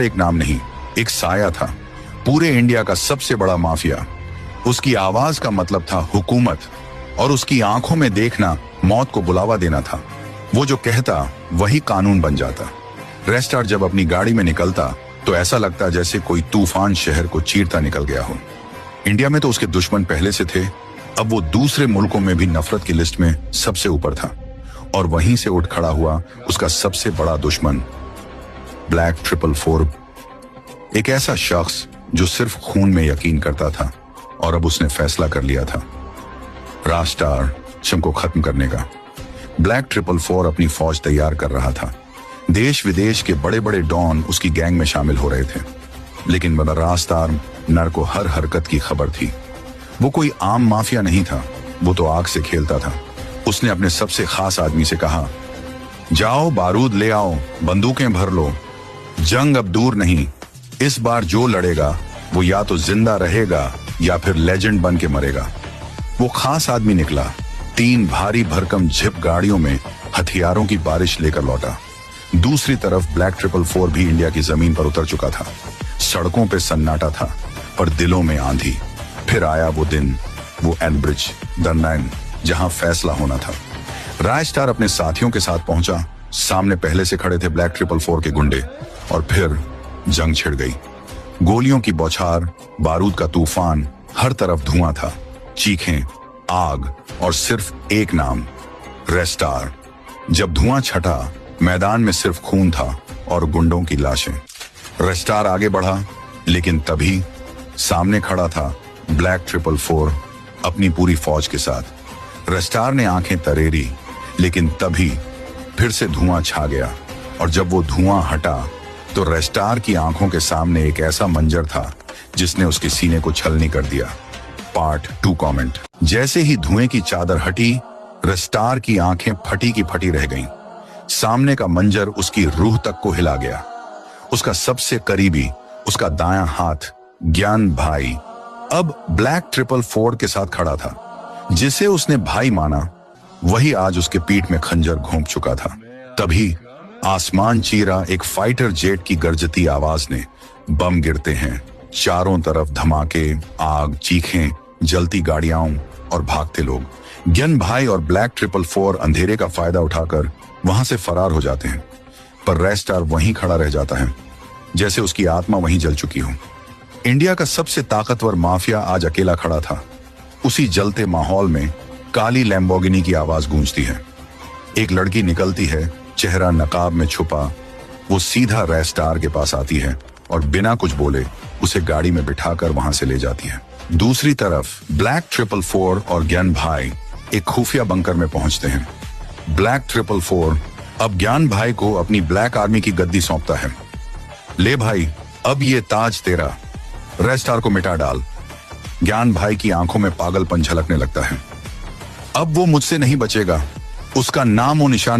एक नाम नहीं, एक साया था, पूरे इंडिया का सबसे बड़ा माफिया। उसकी आवाज का मतलब था हुकूमत, और उसकी आंखों में देखना मौत को बुलावा देना था। वो जो कहता वही कानून बन जाता। रेस्टार जब अपनी गाड़ी में निकलता तो ऐसा लगता जैसे कोई तूफान शहर को चीरता निकल गया हो। इंडिया में तो उसके दुश्मन पहले से थे, अब वो दूसरे मुल्कों में भी नफरत की लिस्ट में सबसे ऊपर था। और वहीं से उठ खड़ा हुआ उसका सबसे बड़ा दुश्मन, ब्लैक 444, एक ऐसा शख्स जो सिर्फ खून में यकीन करता था, और अब उसने फैसला कर लिया था रास्टार को खत्म करने का। ब्लैक 444 अपनी फौज तैयार कर रहा था। देश विदेश के बड़े बड़े डॉन उसकी गैंग में शामिल हो रहे थे, लेकिन रास्टार नर को हर हरकत की खबर थी। वो कोई आम माफिया नहीं था, वो तो आग से खेलता था। उसने अपने सबसे खास आदमी से कहा, जाओ बारूद ले आओ, बंदूकें भर लो, जंग अब दूर नहीं, इस बार जो लड़ेगा वो या तो जिंदा रहेगा या फिर लेजेंड बन के मरेगा। वो खास आदमी निकला, 3 भारी भरकम जिप गाड़ियों में हथियारों की बारिश लेकर लौटा। दूसरी तरफ ब्लैक 444 भी इंडिया की जमीन पर उतर चुका था। सड़कों पे सन्नाटा था, पर दिलों में आंधी। फिर आया वो दिन, वो एनब्रिज दरनाइन, जहां फैसला होना था। रास्टार अपने साथियों के साथ पहुंचा। सामने पहले से खड़े थे ब्लैक 444 के गुंडे, और फिर जंग छिड़ गई। गोलियों की बौछार, बारूद का तूफान, हर तरफ धुआं था, चीखें, आग, और सिर्फ एक नाम, रेस्टार। जब धुआं छटा, मैदान में सिर्फ खून था और गुंडों की लाशें। रेस्टार आगे बढ़ा, लेकिन तभी सामने खड़ा था ब्लैक 444 अपनी पूरी फौज के साथ। रेस्टार ने आंखें तरेरी, लेकिन तभी फिर से धुआं छा गया, और जब वो धुआं हटा तो रेस्टार की आंखों के सामने एक ऐसा मंजर था जिसने उसके सीने को छलनी कर दिया। Part 2 comment. जैसे ही धुएं की चादर हटी, रेस्टार की आंखें फटी की फटी रह गईं। सामने का मंजर उसकी रूह तक को हिला गया। उसका सबसे करीबी, उसका दायां हाथ ज्ञान भाई, अब ब्लैक 444 के साथ खड़ा था। जिसे उसने भाई माना, वही आज उसके पीठ में खंजर घोंप चुका था। तभी आसमान चीरा एक फाइटर जेट की गरजती आवाज ने, बम गिरते हैं, चारों तरफ धमाके, आग, चीखें, जलती गाड़ियां और भागते लोग। ज्ञान भाई और ब्लैक 444 अंधेरे का फायदा उठाकर वहां से फरार हो जाते हैं, पर रेस्टार वहीं खड़ा रह जाता है, जैसे उसकी आत्मा वहीं जल चुकी हो। इंडिया का सबसे ताकतवर माफिया आज अकेला खड़ा था। उसी जलते माहौल में काली लैम्बोर्गिनी की आवाज गूंजती है। एक लड़की निकलती है, चेहरा नकाब में छुपा। वो सीधा रेस्टार के पास आती है और बिना कुछ बोले उसे गाड़ी में बिठाकर वहां से ले जाती है। दूसरी तरफ ब्लैक 444 और ज्ञान भाई एक खुफिया बंकर में पहुंचते हैं। ब्लैक 444 अब ज्ञान भाई को अपनी ब्लैक आर्मी की गद्दी सौंपता है। ले भाई, अब ये ताज तेरा, रेस्टार को मिटा डाल। ज्ञान भाई की आंखों में पागलपन झलकने लगता है। अब वो मुझसे नहीं बचेगा, उसका नाम और निशान